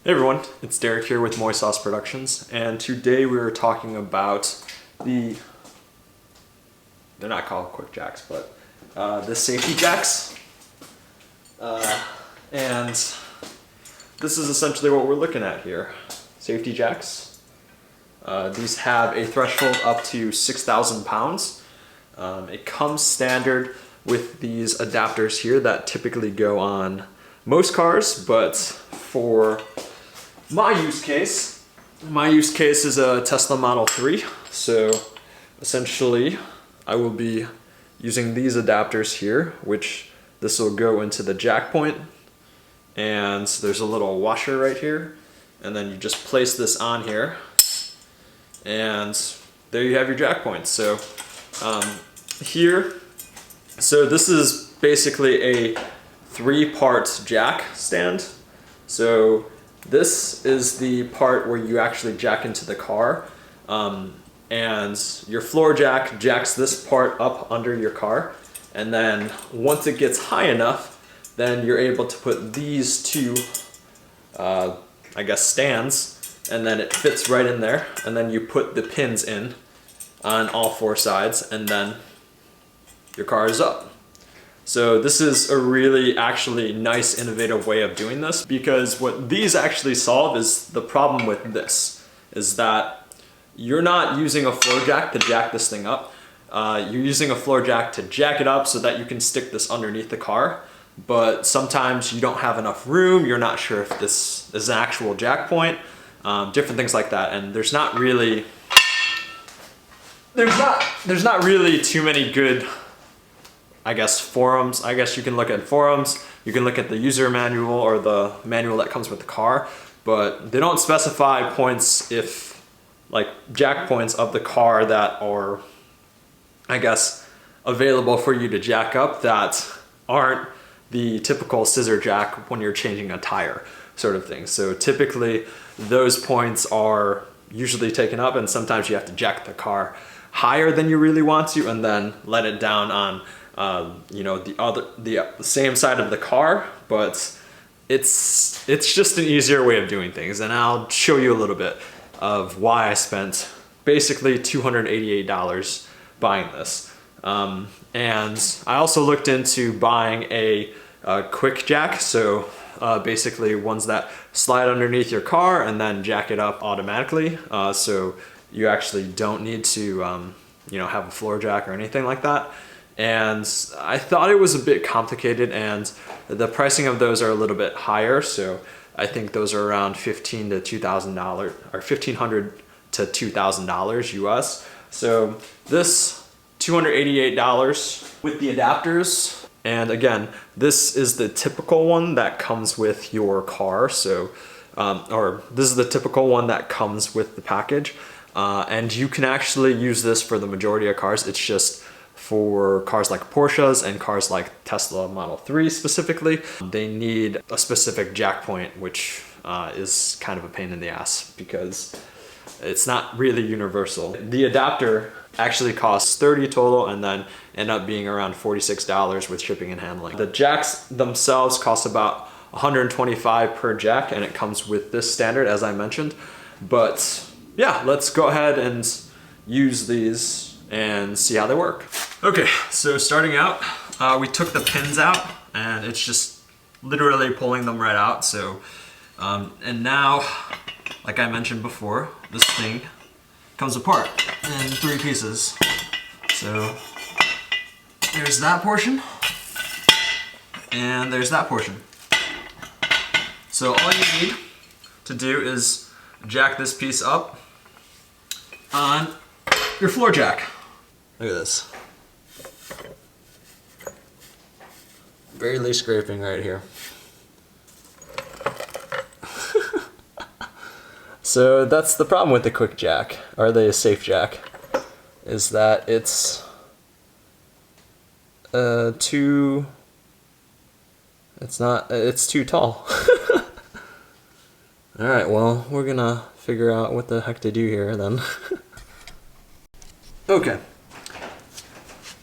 Hey everyone, it's Derrick here with Moist Sauce Productions, and today we are talking about they're not called quick jacks, but the safety jacks. And this is essentially what we're looking at here. Safety jacks. These have a threshold up to 6,000 pounds. It comes standard with these adapters here that typically go on most cars, but for my use case is a Tesla Model 3. So essentially I will be using these adapters here, which this will go into the jack point, and there's a little washer right here, and then you just place this on here and there you have your jack point. So so this is basically a 3-part jack stand. So this is the part where you actually jack into the car, and your floor jack jacks this part up under your car, and then once it gets high enough, then you're able to put these two, I guess, stands, and then it fits right in there, and then you put the pins in on all 4 sides, and then your car is up. So this is a really actually nice, innovative way of doing this, because what these actually solve is the problem with this, is that you're not using a floor jack to jack this thing up. You're using a floor jack to jack it up so that you can stick this underneath the car, but sometimes you don't have enough room, you're not sure if this is an actual jack point, different things like that, and there's not really too many good, I guess, forums. I guess you can look at forums, you can look at the user manual or the manual that comes with the car, but they don't specify points, if like jack points of the car that are, I guess, available for you to jack up that aren't the typical scissor jack when you're changing a tire sort of thing. So typically those points are usually taken up, and sometimes you have to jack the car higher than you really want to and then let it down on the same side of the car, but it's just an easier way of doing things, and I'll show you a little bit of why I spent basically $288 buying this. And I also looked into buying a quick jack, so basically ones that slide underneath your car and then jack it up automatically, so you actually don't need to have a floor jack or anything like that. And I thought it was a bit complicated, and the pricing of those are a little bit higher. So I think those are around $1,500 to $2,000, or $1,500 to $2,000 US. So this $288 with the adapters. And again, this is the typical one that comes with your car. So, or this is the typical one that comes with the package. And you can actually use this for the majority of cars. It's just for cars like Porsches and cars like Tesla Model 3 specifically, they need a specific jack point, which is kind of a pain in the ass because it's not really universal. The adapter actually costs $30 total and then end up being around $46 with shipping and handling. The jacks themselves cost about $125 per jack, and it comes with this standard, as I mentioned. But yeah, let's go ahead and use these and see how they work. Okay, so starting out, we took the pins out, and it's just literally pulling them right out. So, and now, like I mentioned before, this thing comes apart in 3 pieces. So there's that portion, and there's that portion. So all you need to do is jack this piece up on your floor jack. Look at this. Barely scraping right here. So that's the problem with the quick jack, or the safe jack, is that it's too tall. Alright, well, we're gonna figure out what the heck to do here then. Okay.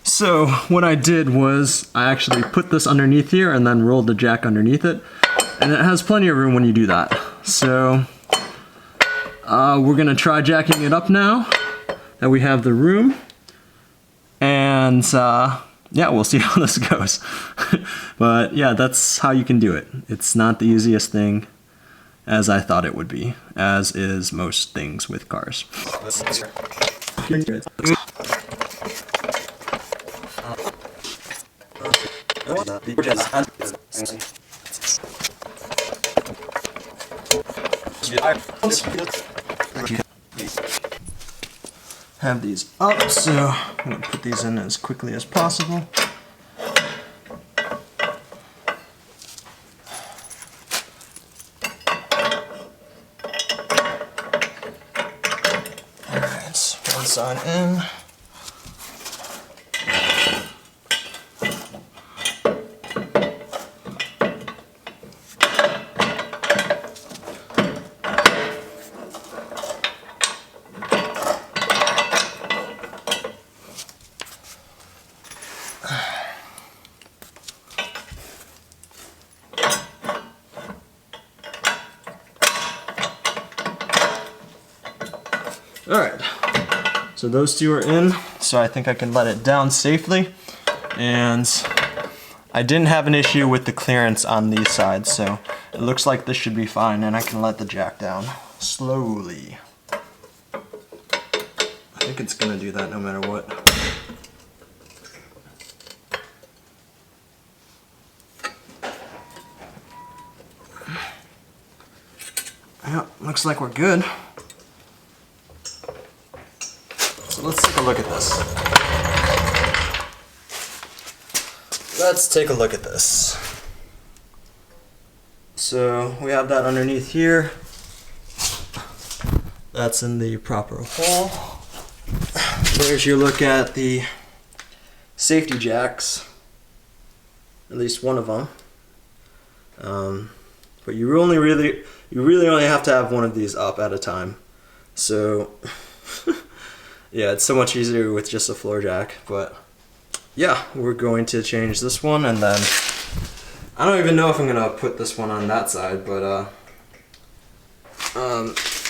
So what I did was I actually put this underneath here and then rolled the jack underneath it, and it has plenty of room when you do that. So we're gonna try jacking it up now that we have the room, and yeah, we'll see how this goes. But yeah, that's how you can do it. It's not the easiest thing as I thought it would be, as is most things with cars. Have these up, so I'm going to put these in as quickly as possible. Alright, one side in. Alright, so those two are in, so I think I can let it down safely. And I didn't have an issue with the clearance on these sides, so it looks like this should be fine, and I can let the jack down slowly. I think it's gonna do that no matter what. Yeah, looks like we're good. So let's take a look at this. Let's take a look at this. So we have that underneath here. That's in the proper hole. There's your look at the safety jacks. At least one of them. But you really only have to have one of these up at a time. So yeah, it's so much easier with just a floor jack. But yeah, we're going to change this one, and then I don't even know if I'm gonna put this one on that side, but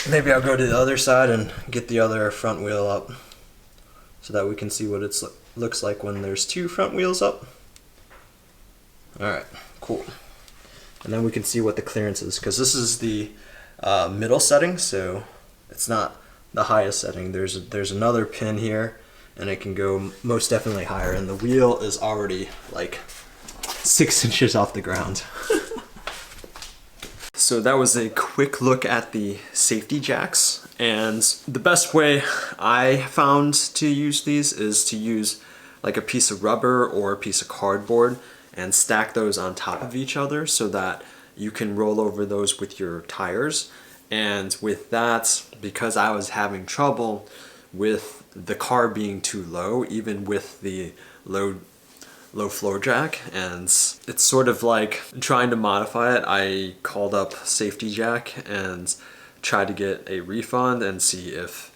maybe I'll go to the other side and get the other front wheel up so that we can see what it looks like when there's two front wheels up. Alright, cool. And then we can see what the clearance is, because this is the middle setting, so it's not the highest setting. There's another pin here, and it can go most definitely higher, and the wheel is already like 6 inches off the ground. So that was a quick look at the safety jacks, and the best way I found to use these is to use like a piece of rubber or a piece of cardboard and stack those on top of each other so that you can roll over those with your tires. And with that, because I was having trouble with the car being too low, even with the low floor jack, and it's sort of like trying to modify it. I called up Safety Jack and tried to get a refund and see if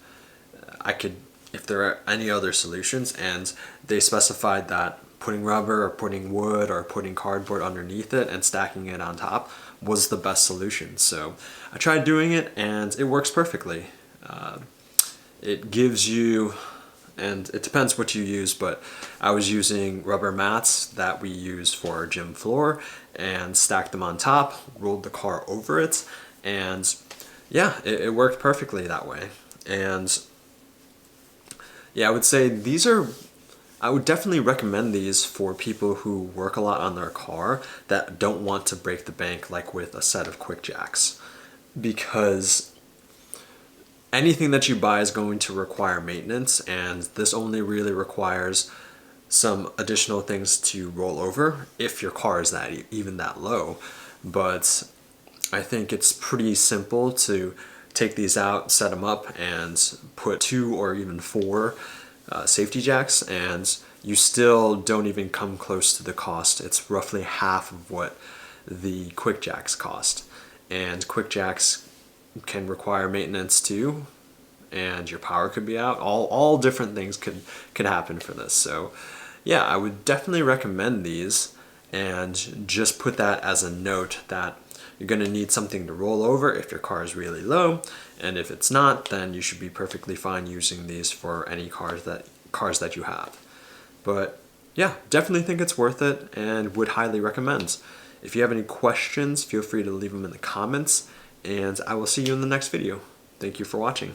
there are any other solutions, and they specified that putting rubber or putting wood or putting cardboard underneath it and stacking it on top was the best solution. So I tried doing it, and it works perfectly. It gives you, and it depends what you use, but I was using rubber mats that we use for our gym floor and stacked them on top, rolled the car over it, and yeah, it worked perfectly that way. And yeah, I would say I would definitely recommend these for people who work a lot on their car that don't want to break the bank like with a set of quick jacks, because anything that you buy is going to require maintenance, and this only really requires some additional things to roll over if your car is even that low. But I think it's pretty simple to take these out, set them up, and put 2 or even 4 safety jacks, and you still don't even come close to the cost. It's roughly half of what the quick jacks cost, and quick jacks can require maintenance too, and your power could be out. All different things could happen for this. So yeah, I would definitely recommend these, and just put that as a note that You're gonna need something to roll over if your car is really low, and if it's not, then you should be perfectly fine using these for any cars that you have. But yeah, definitely think it's worth it and would highly recommend. If you have any questions, feel free to leave them in the comments, and I will see you in the next video. Thank you for watching.